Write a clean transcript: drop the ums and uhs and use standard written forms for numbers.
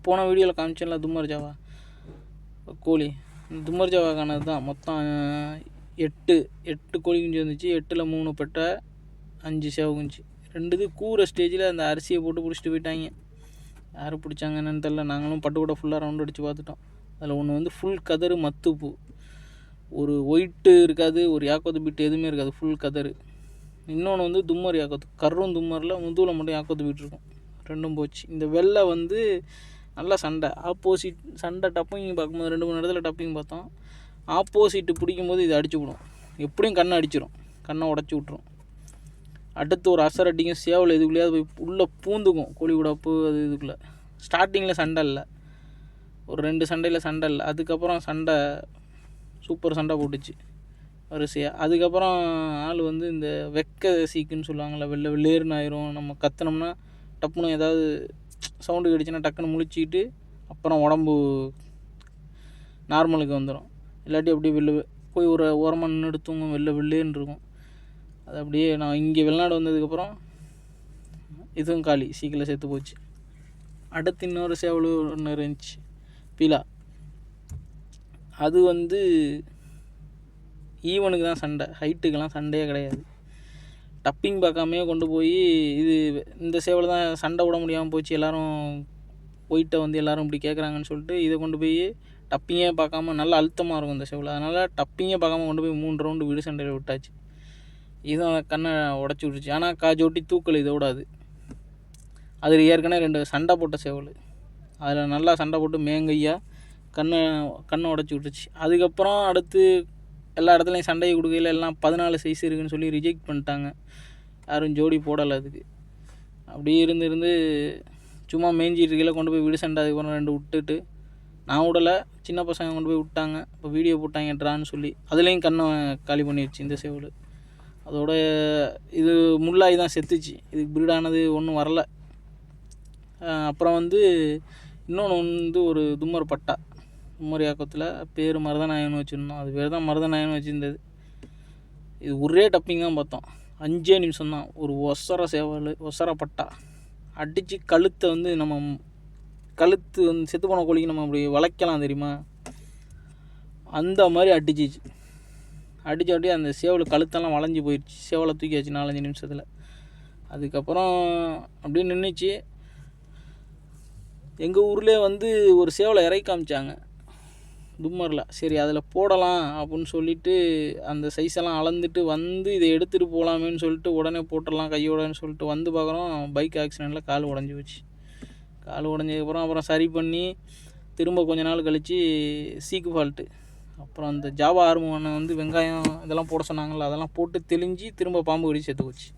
போன வீடியோவில் காமிச்சேன்ல தும்மர் ஜாவா கோழி. தும்மர் ஜாவாக்கானது தான். மொத்தம் 8 கோழி குஞ்சு வந்துச்சு. 8ல் 3 பெட்டை, 5 சேவ குஞ்சு. 2 கூற ஸ்டேஜில் அந்த அரிசியை போட்டு பிடிச்சிட்டு போயிட்டாங்க. யார் பிடிச்சாங்க என்னன்னு தெரில. நாங்களும் பட்டுக்கூட ஃபுல்லாக ரவுண்ட் அடித்து பார்த்துட்டோம். அதில் ஒன்று வந்து ஃபுல் கதறு மத்துப்பூ, ஒரு ஒயிட்டு இருக்காது, ஒரு யாக்கோத்து பீட்டு எதுவுமே இருக்காது, ஃபுல் கதறு. இன்னொன்று வந்து தும்மர் யாக்கோத்து, கரும் தும்மரில் முதுவில் மட்டும் யாக்கோத்து பீட்டு இருக்கும். 2ம் போச்சு. இந்த வெள்ளை வந்து நல்லா சண்டை, ஆப்போசிட் சண்டை. டப்பிங் பார்க்கும்போது 2-3 இடத்துல டப்பிங் பார்த்தோம். ஆப்போசிட்டு பிடிக்கும்போது இது அடிச்சு விடும். எப்படியும் கண்ணை அடிச்சிடும், கண்ணை உடச்சி விட்ரும். அடுத்து ஒரு அசர் அடிக்கும். சேவல் இதுக்குள்ளேயாவது போய் உள்ளே பூந்துக்கும். கோழி உடப்பு அது இதுக்குள்ளே. ஸ்டார்டிங்கில் சண்டை இல்லை, ஒரு 2 சண்டையில் சண்டை இல்லை. அதுக்கப்புறம் சண்டை, சூப்பர் சண்டை போட்டுச்சு வரிசையாக. அதுக்கப்புறம் ஆள் வந்து இந்த வெக்க சீக்குன்னு சொல்லுவாங்கள்ல, வெள்ளேர்னு ஆயிரும். நம்ம கத்துனோம்னா டப்புன்னு ஏதாவது சவுண்டு கிடச்சுன்னா டக்குன்னு முழிச்சிக்கிட்டு அப்புறம் உடம்பு நார்மலுக்கு வந்துடும். இல்லாட்டி அப்படியே போய் ஒரு ஓரமாக நின்று தூங்கும், வெள்ளேன்னு இருக்கும். அது அப்படியே நான் இங்கே வெளிநாடு வந்ததுக்கப்புறம் இதுவும் காலி, சீக்கிரம் செத்து போச்சு. அடுத்து இன்னொரு சேவல் ஒன்று இருந்துச்சு, பீலா. அது வந்து ஈவனுக்கு தான் சண்டை, ஹைட்டுக்கெல்லாம் சண்டையே கிடையாது. டப்பிங் பார்க்காமையே கொண்டு போய் இந்த சேவல் தான் சண்டை விட முடியாமல் போச்சு. எல்லோரும் ஒயிட்டை வந்து எல்லோரும் இப்படி கேட்குறாங்கன்னு சொல்லிட்டு இதை கொண்டு போய் டப்பிங்கே பார்க்காம, நல்லா அழுத்தமாக இருக்கும் இந்த சேவல். அதனால் டப்பிங்கே பார்க்காம கொண்டு போய் 3 ரவுண்டு வீடு சண்டையில் விட்டாச்சு. இதுவும் கண்ணை உடச்சி விட்டுச்சு. ஆனால் காஜோட்டி தூக்கல் இதை விடாது. அதில் ஏற்கனவே 2 சண்டை போட்ட சேவல். அதில் நல்லா சண்டை போட்டு மேங்கையாக கண்ணை உடச்சி விட்டுச்சு. அதுக்கப்புறம் அடுத்து எல்லா இடத்துலையும் சண்டையை கொடுக்கையில் எல்லாம் 14 சைஸ் இருக்குதுன்னு சொல்லி ரிஜெக்ட் பண்ணிட்டாங்க. யாரும் ஜோடி போடலை அதுக்கு. அப்படியே இருந்து சும்மா மேய்ஞ்சிட்டு இருக்கையில் கொண்டு போய் வீடு சண்டை. அதுக்கப்புறம் 2 விட்டுட்டு நான் விடலை, சின்ன பசங்க கொண்டு போய் விட்டாங்க. இப்போ வீடியோ போட்டாங்க ட்ரான்னு சொல்லி. அதுலேயும் கண்ணை காலி பண்ணிடுச்சு இந்த சேவல். அதோட இது முள்ளாகி தான் செத்துச்சு. இதுக்கு ப்ரீடானது ஒன்றும் வரல. அப்புறம் வந்து இன்னொன்று வந்து ஒரு தும்மர் பட்டா, தும்மர் யாக்கத்தில் பேர் மருதநாயகன்னு வச்சுருந்தோம். அது பேர் தான் மருதநாயகன்னு வச்சுருந்தது. இது ஒரே டப்பிங் தான் பார்த்தோம், 5 நிமிஷம் தான். ஒரு ஒசர சேவல், ஒசர பட்டா அடித்து கழுத்தை வந்து நம்ம கழுத்து வந்து செத்து போன கோழிக்கு நம்ம அப்படி வளைக்கலாம் தெரியுமா, அந்த மாதிரி அடிச்சிச்சு. அடித்தாட்டி அந்த சேவல் கழுத்தெல்லாம் வளைஞ்சி போயிடுச்சு. சேவலை தூக்கியாச்சு 4-5 நிமிஷத்தில். அதுக்கப்புறம் அப்படியே நின்றுச்சு. எங்கள் ஊர்லேயே வந்து ஒரு சேவலை இறக்கி காமிச்சாங்க தும்மரில். சரி அதில் போடலாம் அப்படின்னு சொல்லிவிட்டு அந்த சைஸெல்லாம் அளந்துட்டு வந்து இதை எடுத்துகிட்டு போகலாமேன்னு சொல்லிட்டு உடனே போட்டுடலாம் கையோடன்னு சொல்லிட்டு வந்து பார்க்குறோம், பைக் ஆக்சிடெண்ட்டில் கால் உடஞ்சி போச்சு. கால் உடஞ்சதுக்கப்புறம் சரி பண்ணி திரும்ப கொஞ்ச நாள் கழித்து சீக்கு ஃபால்ட்டு. அப்புறம் அந்த ஜாவா ஆர்மோனை வந்து வெங்காயம் இதெல்லாம் போட சொன்னாங்கள்ல, அதெல்லாம் போட்டு தெளிஞ்சு திரும்ப பாம்பு கடிச்சு செத்து போச்சு.